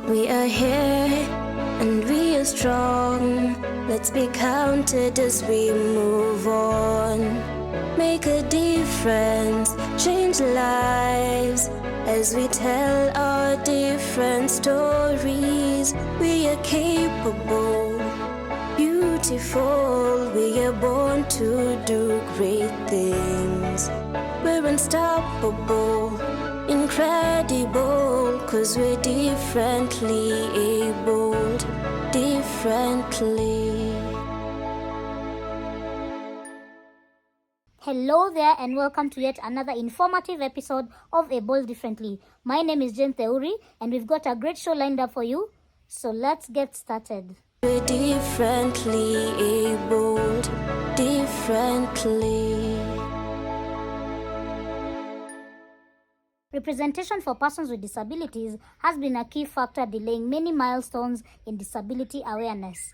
We are here and we are strong. Let's be counted as we move on. Make a difference, change lives as we tell our different stories. We are capable, beautiful. We are born to do great things. We're unstoppable, incredible, 'cause we're differently abled, differently. Hello there and welcome to yet another informative episode of Able Differently. My name is Jen Theuri and we've got a great show lined up for you. So let's get started. We're differently abled, differently. Representation for persons with disabilities has been a key factor delaying many milestones in disability awareness.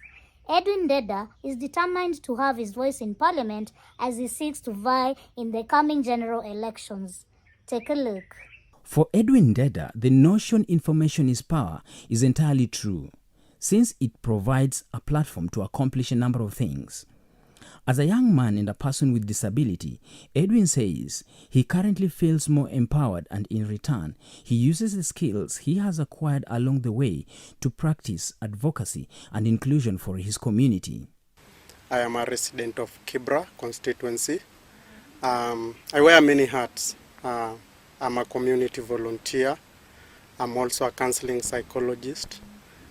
Edwin Ndeda is determined to have his voice in Parliament as he seeks to vie in the coming general elections. Take a look. For Edwin Ndeda, the notion information is power is entirely true, since it provides a platform to accomplish a number of things. As a young man and a person with disability, Edwin says he currently feels more empowered, and in return, he uses the skills he has acquired along the way to practice advocacy and inclusion for his community. I am a resident of Kibera constituency. I wear many hats. I'm a community volunteer. I'm also a counseling psychologist,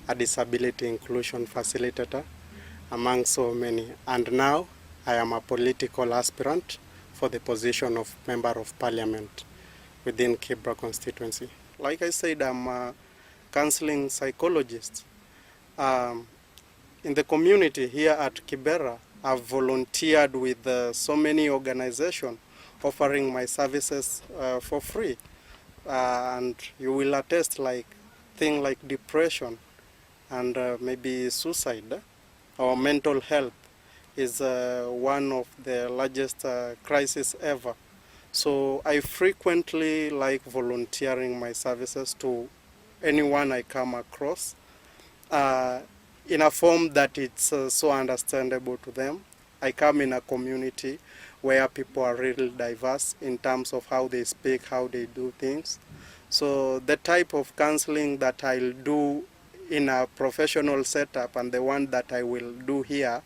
a disability inclusion facilitator, among so many. And now I am a political aspirant for the position of Member of Parliament within Kibera constituency. Like I said, I'm a counseling psychologist. In the community here at Kibera, I've volunteered with so many organizations offering my services for free. And you will attest like things like depression and maybe suicide or mental health is one of the largest crises ever. So I frequently like volunteering my services to anyone I come across in a form that it's so understandable to them. I come in a community where people are really diverse in terms of how they speak, how they do things. So the type of counseling that I'll do in a professional setup and the one that I will do here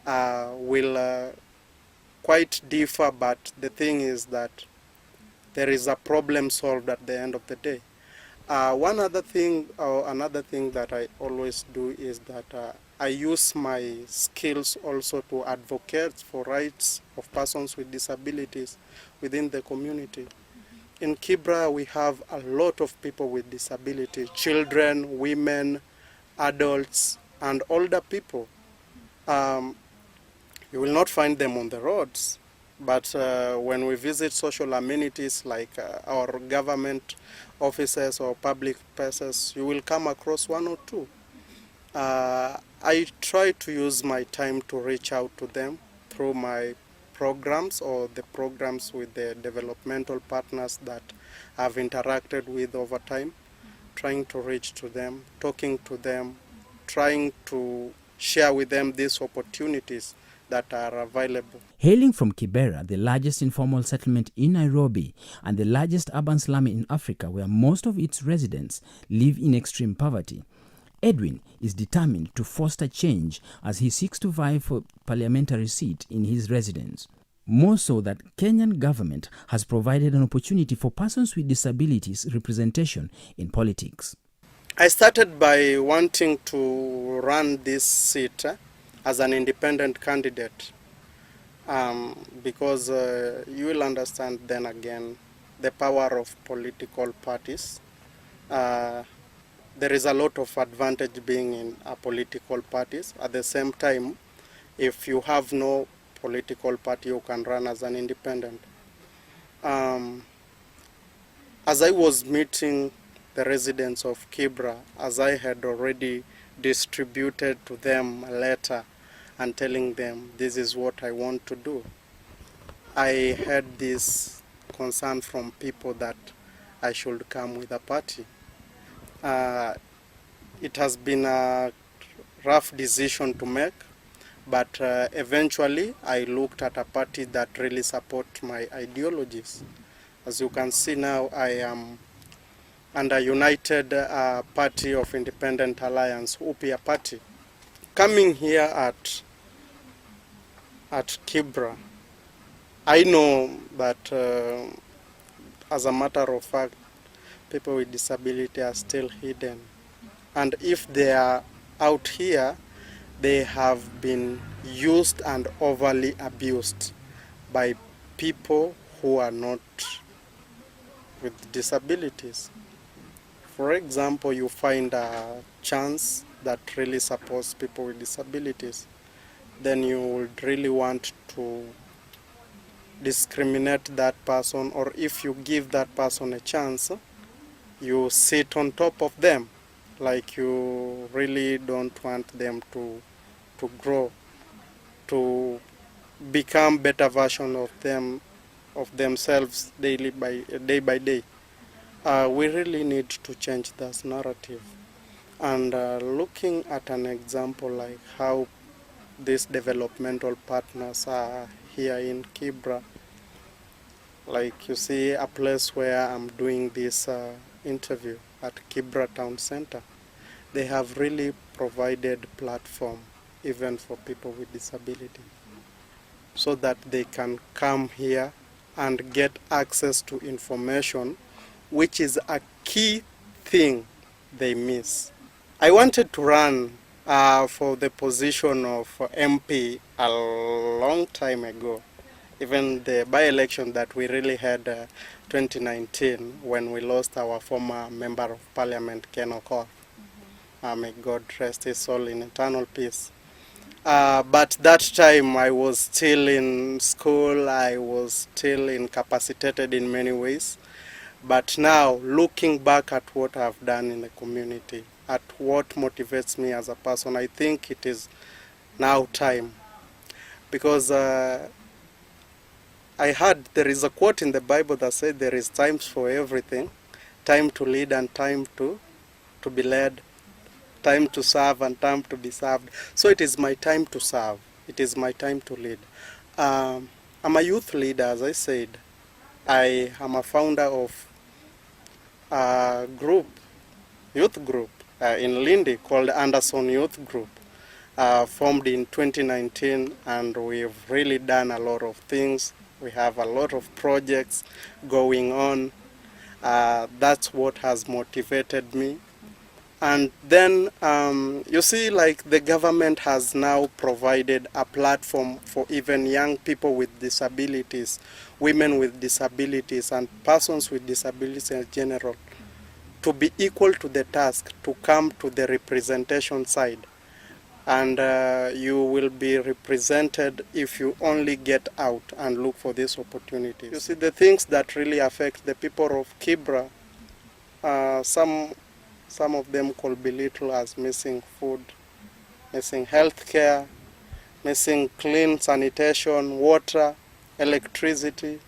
will quite differ, but the thing is that there is a problem solved at the end of the day. Another thing that I always do is that I use my skills also to advocate for rights of persons with disabilities within the community. In Kibera, we have a lot of people with disability, children, women, adults, and older people. You will not find them on the roads, but when we visit social amenities like our government offices or public places, you will come across one or two. I try to use my time to reach out to them through my programs or the programs with the developmental partners that I've interacted with over time, trying to reach to them, talking to them, trying to share with them these opportunities that are available. Hailing from Kibera, the largest informal settlement in Nairobi and the largest urban slum in Africa, where most of its residents live in extreme poverty, Edwin is determined to foster change as he seeks to vie for parliamentary seat in his residence. More so that Kenyan government has provided an opportunity for persons with disabilities representation in politics. I started by wanting to run this seat as an independent candidate because you will understand then again the power of political parties. There is a lot of advantage being in a political parties. At the same time, if you have no political party, you can run as an independent. As I was meeting the residents of Kibera, as I had already distributed to them a letter and telling them this is what I want to do, I had this concern from people that I should come with a party. it has been a rough decision to make, but eventually I looked at a party that really supports my ideologies. As you can see now, I am under United Party of Independent Alliance, UPIA Party. Coming here at Kibera, I know that as a matter of fact, people with disability are still hidden. And if they are out here, they have been used and overly abused by people who are not with disabilities. For example, you find a chance that really supports people with disabilities, then you would really want to discriminate that person, or if you give that person a chance, you sit on top of them, like you really don't want them to grow, to become better version of themselves day by day. We really need to change this narrative. And looking at an example like how these developmental partners are here in Kibera, like you see a place where I'm doing this interview at Kibera Town Center, they have really provided platform even for people with disability, so that they can come here and get access to information, which is a key thing they miss. I wanted to run for the position of MP a long time ago, even the by-election that we really had 2019, when we lost our former Member of Parliament, Ken Okor. May God rest his soul in eternal peace. But that time I was still in school, I was still incapacitated in many ways. But now, looking back at what I've done in the community, at what motivates me as a person, I think it is now time. Because I heard there is a quote in the Bible that said there is times for everything, time to lead and time to be led, time to serve and time to be served. So it is my time to serve. It is my time to lead. I'm a youth leader, as I said. I am a founder of a youth group in Lindy called Anderson Youth Group, formed in 2019, and we've really done a lot of things. We have a lot of projects going on. That's what has motivated me. And then, you see, like the government has now provided a platform for even young people with disabilities, women with disabilities, and persons with disabilities in general, to be equal to the task, to come to the representation side. And you will be represented if you only get out and look for these opportunities. You see, the things that really affect the people of Kibera, some of them could be little as missing food, missing health care, missing clean sanitation, water, electricity.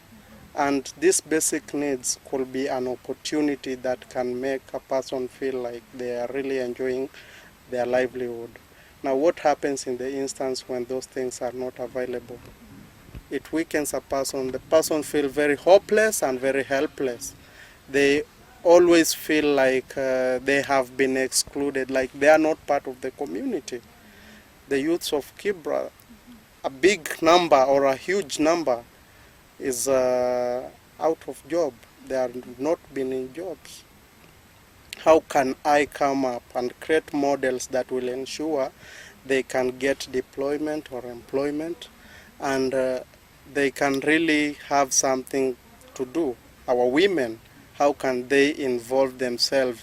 And these basic needs could be an opportunity that can make a person feel like they are really enjoying their livelihood. Now, what happens in the instance when those things are not available? It weakens a person. The person feels very hopeless and very helpless. They always feel like they have been excluded, like they are not part of the community. The youths of Kibera, a big number or a huge number, is out of job. They are not been in jobs. How can I come up and create models that will ensure they can get deployment or employment, and they can really have something to do? Our women, how can they involve themselves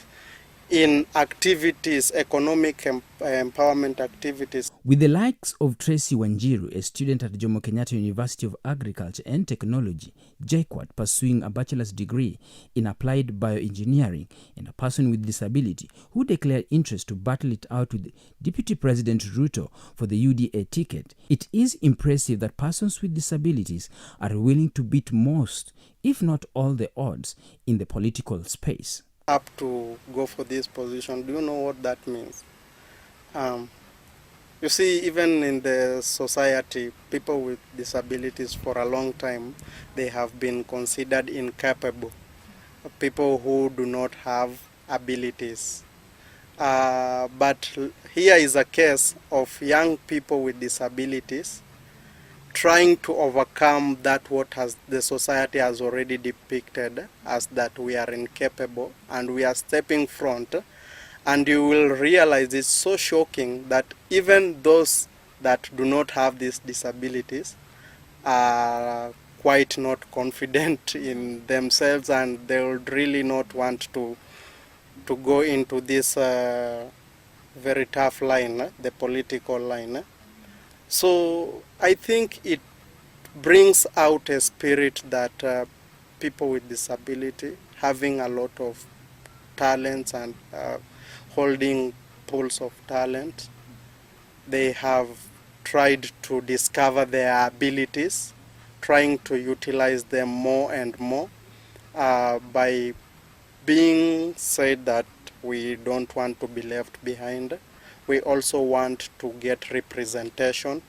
in activities, economic empowerment activities? With the likes of Tracy Wanjiku, a student at Jomo Kenyatta University of Agriculture and Technology, JKUAT, pursuing a bachelor's degree in applied bioengineering, and a person with disability who declared interest to battle it out with Deputy President Rita for the UDA ticket, it is impressive that persons with disabilities are willing to beat most, if not all, the odds in the political space. up to go for this position. Do you know what that means? You see, even in the society, people with disabilities for a long time, they have been considered incapable, people who do not have abilities. But here is a case of young people with disabilities trying to overcome that what has the society has already depicted as that we are incapable, and we are stepping front. And you will realize it's so shocking that even those that do not have these disabilities are quite not confident in themselves, and they would really not want to go into this very tough line, the political line. So I think it brings out a spirit that people with disability, having a lot of talents and holding pools of talent, they have tried to discover their abilities, trying to utilize them more and more by being said that we don't want to be left behind. We also want to get representation.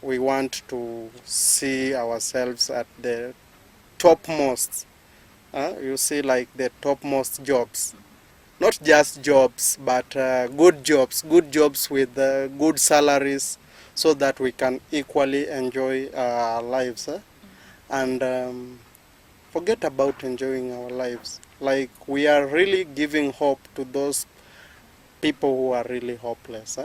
We want to see ourselves at the topmost. You see, like the topmost jobs. Not just jobs, but good jobs with good salaries, so that we can equally enjoy our lives. And forget about enjoying our lives. Like, we are really giving hope to those people who are really hopeless.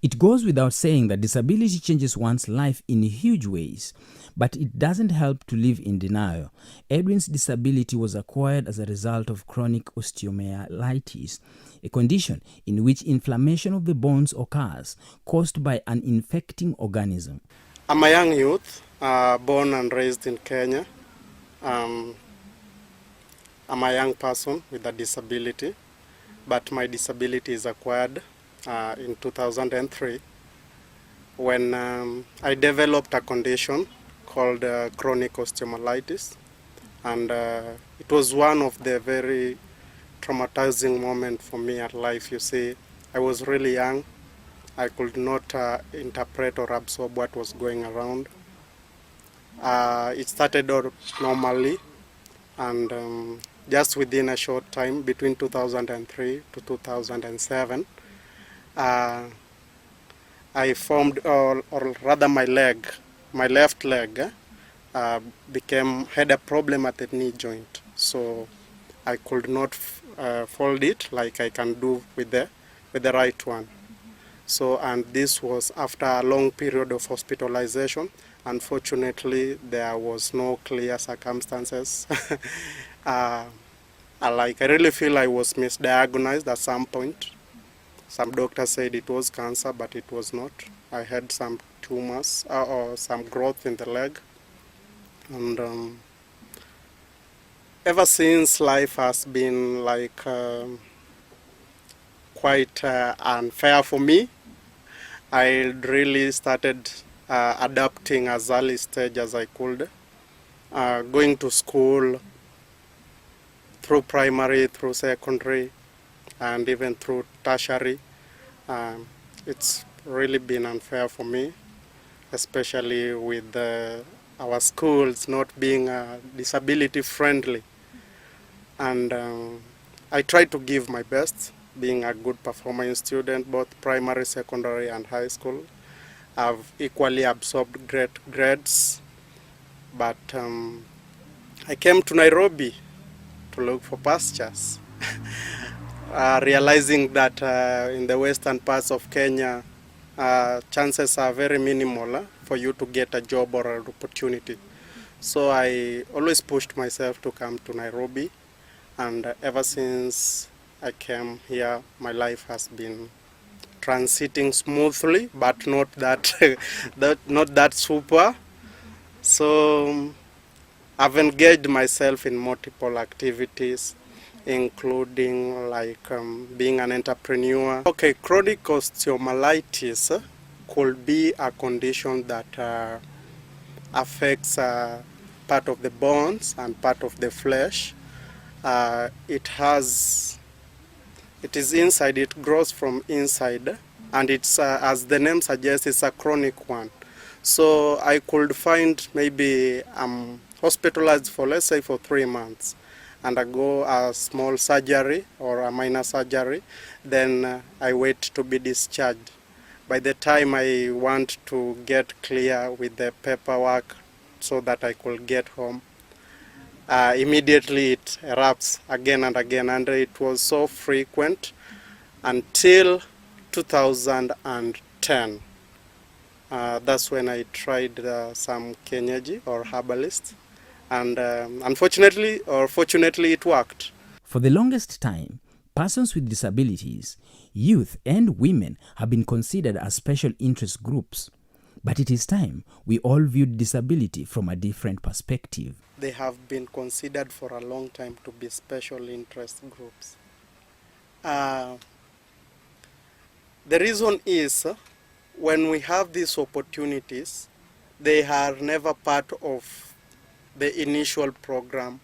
It goes without saying that disability changes one's life in huge ways, but it doesn't help to live in denial. Edwin's disability was acquired as a result of chronic osteomyelitis, a condition in which inflammation of the bones occurs, caused by an infecting organism. I'm a young youth, born and raised in Kenya. I'm a young person with a disability, but my disability is acquired in 2003 when I developed a condition called chronic osteomyelitis, and it was one of the very traumatizing moments for me at life. You see, I was really young. I could not interpret or absorb what was going around. It started out normally, and just within a short time, between 2003 to 2007, I formed, or rather my left leg had a problem at the knee joint. So I could not fold it like I can do with the right one. So, and this was after a long period of hospitalization. Unfortunately, there was no clear circumstances. I really feel I was misdiagnosed at some point. Some doctors said it was cancer, but it was not. I had some tumors or some growth in the leg. And ever since, life has been like quite unfair for me. I really started adapting as early stage as I could, going to school through primary, through secondary, and even through tertiary. It's really been unfair for me, especially with our schools not being disability friendly. And I try to give my best, being a good performing student, both primary, secondary, and high school. I've equally absorbed great grades, but I came to Nairobi to look for pastures. Realizing that in the western parts of Kenya, chances are very minimal for you to get a job or an opportunity. So I always pushed myself to come to Nairobi, and ever since I came here, my life has been transiting smoothly, but not that not that super. So I've engaged myself in multiple activities, including like being an entrepreneur. Okay, chronic osteomyelitis could be a condition that affects part of the bones and part of the flesh, It is inside, it grows from inside, and it's, as the name suggests, it's a chronic one. So I could find maybe hospitalized for, let's say, for 3 months, undergo a small surgery or a minor surgery, then I wait to be discharged. By the time I want to get clear with the paperwork so that I could get home, immediately it erupts again and again, and it was so frequent until 2010. That's when I tried some kienyeji or herbalist, and unfortunately or fortunately it worked. For the longest time, persons with disabilities, youth and women have been considered as special interest groups. But it is time we all viewed disability from a different perspective. They have been considered for a long time to be special interest groups. The reason is, when we have these opportunities, they are never part of the initial program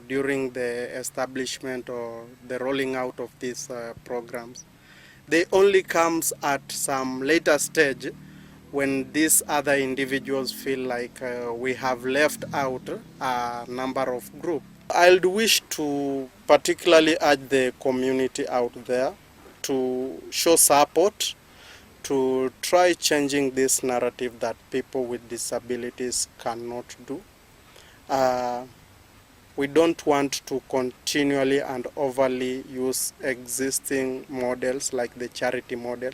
during the establishment or the rolling out of these programs. They only comes at some later stage when these other individuals feel like we have left out a number of groups. I'd wish to particularly urge the community out there to show support, to try changing this narrative that people with disabilities cannot do. We don't want to continually and overly use existing models like the charity model.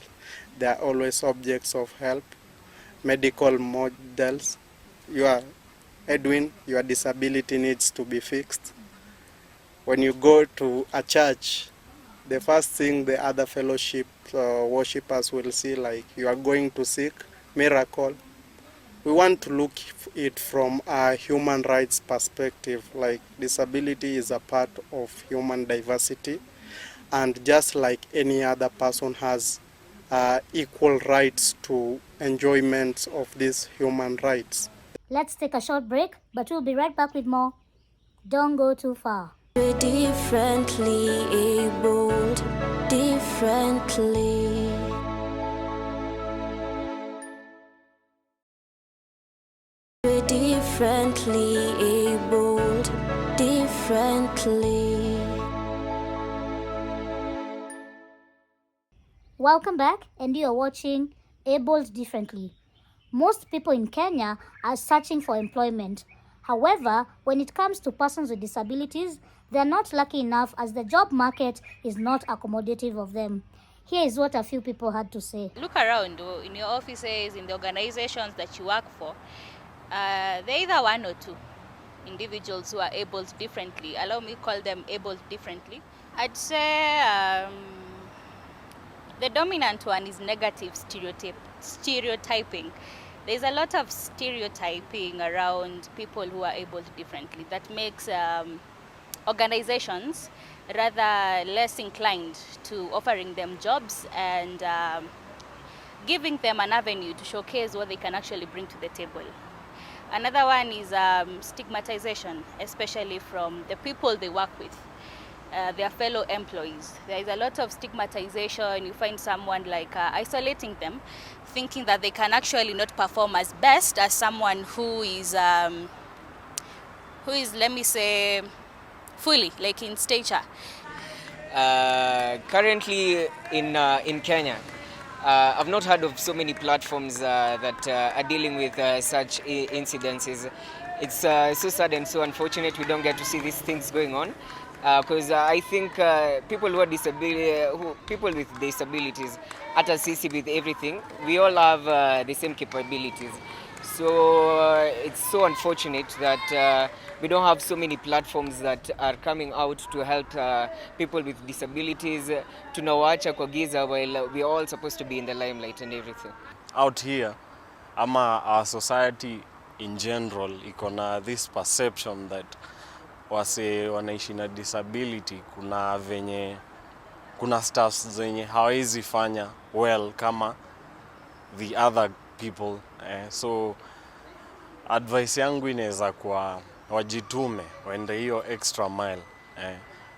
They are always objects of help. Medical models. Edwin, your disability needs to be fixed. When you go to a church, the first thing the other fellowship worshippers will see, like, you are going to seek miracle. We want to look it from a human rights perspective, like disability is a part of human diversity, and just like any other person has equal rights to enjoyment of these human rights. Let's take a short break, but we'll be right back with more. Don't go too far. We're differently abled, differently. We're differently abled, differently. Welcome back, and you are watching Abled Differently. Most people in Kenya are searching for employment. However, when it comes to persons with disabilities, they are not lucky enough as the job market is not accommodative of them. Here is what a few people had to say. Look around in your offices, in the organizations that you work for. There are either one or two individuals who are abled differently. Allow me to call them abled differently. I'd say the dominant one is negative stereotyping. There's a lot of stereotyping around people who are abled differently that makes organizations rather less inclined to offering them jobs and giving them an avenue to showcase what they can actually bring to the table. Another one is stigmatization, especially from the people they work with. Their fellow employees. There is a lot of stigmatization. You find someone like isolating them, thinking that they can actually not perform as best as someone who is, let me say, fully, like in stature. Currently in Kenya, I've not heard of so many platforms that are dealing with such incidences. It's so sad and so unfortunate we don't get to see these things going on. Because I think people with disabilities, at a CC with everything, we all have the same capabilities. So it's so unfortunate that we don't have so many platforms that are coming out to help people with disabilities. Tunawacha kwa giza while we're all supposed to be in the limelight and everything. Out here, our society in general, ikona this perception that wase wanaishi na disability kuna staffs zenye hawezi fanya well kama the other people. So advice yangu inaweza kwa wajitume, waende hiyo extra mile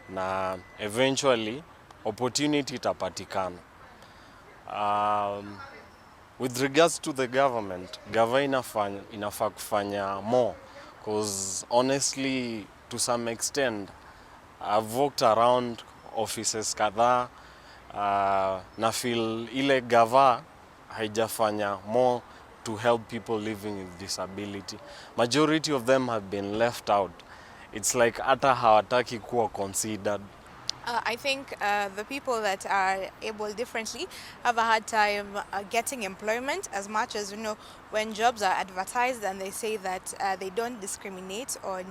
na eventually opportunity itapatikana. With regards to the government, inafaa kufanya more, because honestly to some extent I've walked around offices kadhaa, na feel ile gava haijafanya more to help people living with disability. Majority of them have been left out. It's like hata hawataki kuwa considered. I think the people that are able differently have a hard time getting employment, as much as, you know, when jobs are advertised and they say that they don't discriminate on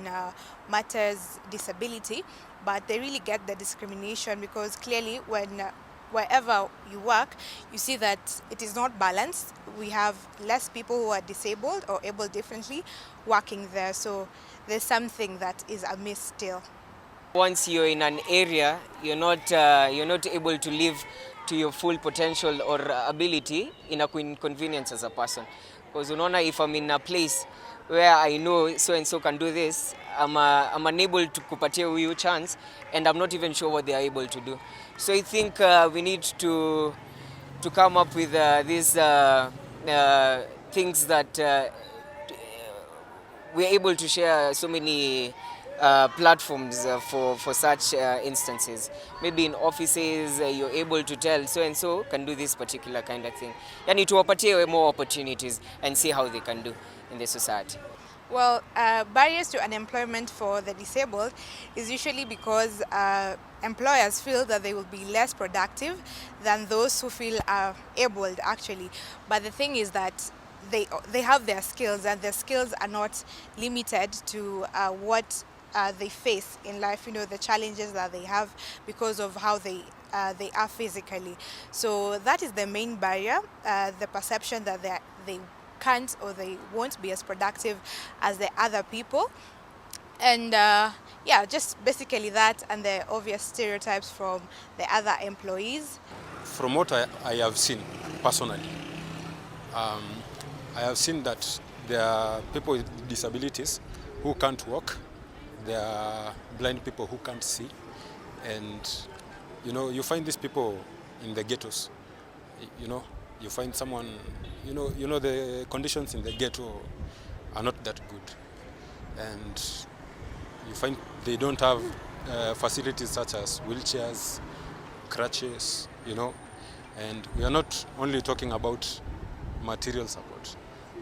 matters disability, but they really get the discrimination, because clearly when wherever you work, you see that it is not balanced. We have less people who are disabled or able differently working there, so there's something that is amiss still. Once you're in an area, you're not able to live to your full potential or ability, in a inconvenience as a person. Because unaona, if I'm in a place where I know so and so can do this, I'm unable to kupatia huyu chance, and I'm not even sure what they are able to do. So I think we need to come up with these things that we're able to share so many platforms for such instances. Maybe in offices you're able to tell so and so can do this particular kind of thing. Yani tuwapatie more opportunities and see how they can do in the society. Well, barriers to unemployment for the disabled is usually because employers feel that they will be less productive than those who feel abled, actually. But the thing is that they have their skills, and their skills are not limited to what they face in life, you know, the challenges that they have because of how they are physically. So that is the main barrier, the perception that they can't or they won't be as productive as the other people. And yeah, just basically that, and the obvious stereotypes from the other employees. From what I have seen personally, I have seen that there are people with disabilities who can't walk, there are blind people who can't see, and you know, you find these people in the ghettos. You know, you find someone, you know the conditions in the ghetto are not that good, and you find they don't have facilities such as wheelchairs, crutches, you know. And we are not only talking about material support,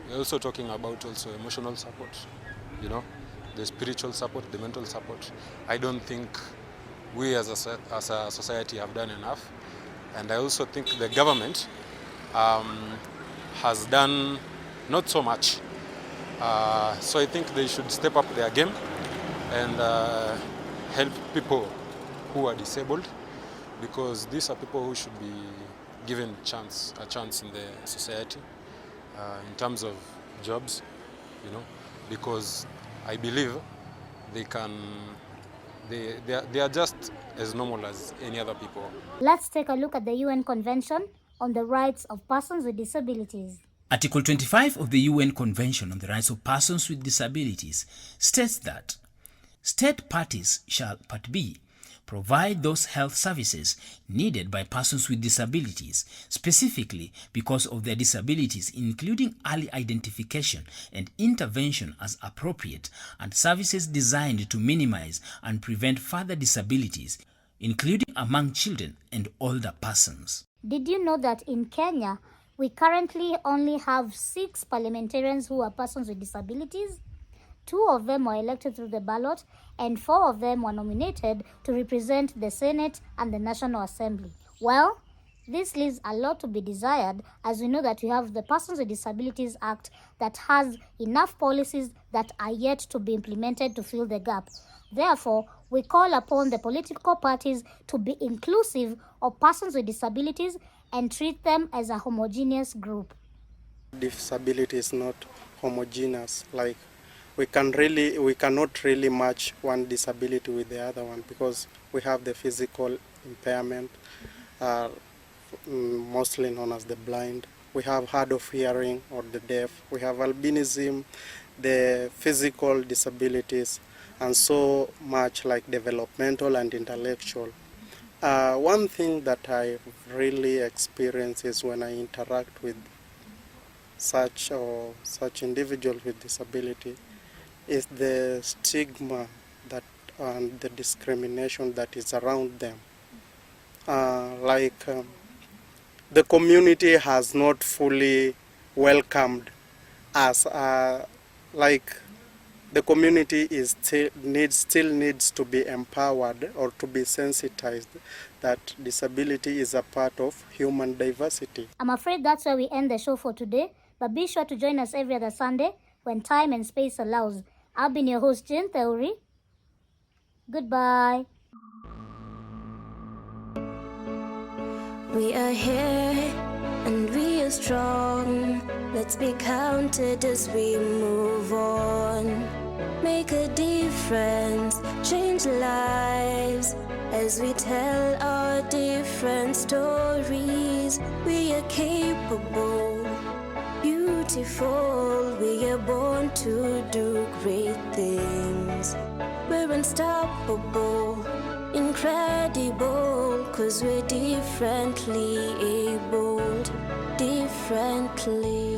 we're also talking about also emotional support, you know, the spiritual support, the mental support. I don't think we as a society have done enough. And I also think the government has done not so much. So I think they should step up their game and help people who are disabled, because these are people who should be given a chance in the society in terms of jobs, you know, because I believe they are just as normal as any other people. Let's take a look at the UN Convention on the Rights of Persons with Disabilities. Article 25 of the UN Convention on the Rights of Persons with Disabilities states that state parties shall, Part B, provide those health services needed by persons with disabilities, specifically because of their disabilities, including early identification and intervention as appropriate, and services designed to minimize and prevent further disabilities, including among children and older persons. Did you know that in Kenya, we currently only have 6 parliamentarians who are persons with disabilities? 2 of them were elected through the ballot, and 4 of them were nominated to represent the Senate and the National Assembly. Well, this leaves a lot to be desired, as we know that we have the Persons with Disabilities Act that has enough policies that are yet to be implemented to fill the gap. Therefore, we call upon the political parties to be inclusive of persons with disabilities and treat them as a homogeneous group. Disability is not homogeneous. Like we cannot really match one disability with the other one, because we have the physical impairment, mostly known as the blind. We have hard of hearing or the deaf. We have albinism, the physical disabilities, and so much like developmental and intellectual. One thing that I really experience is when I interact with such individuals with disability is the stigma that and the discrimination that is around them. The community has not fully welcomed us. The community is still needs to be empowered or to be sensitized that disability is a part of human diversity. I'm afraid that's where we end the show for today, but be sure to join us every other Sunday when time and space allows. I've been your host, Jane Theory. Goodbye. We are here and we are strong. Let's be counted as we move on. Make a difference, change lives as we tell our different stories. We are capable, beautiful. We are born to do great things. We're unstoppable, incredible, 'cause we're differently abled, differently.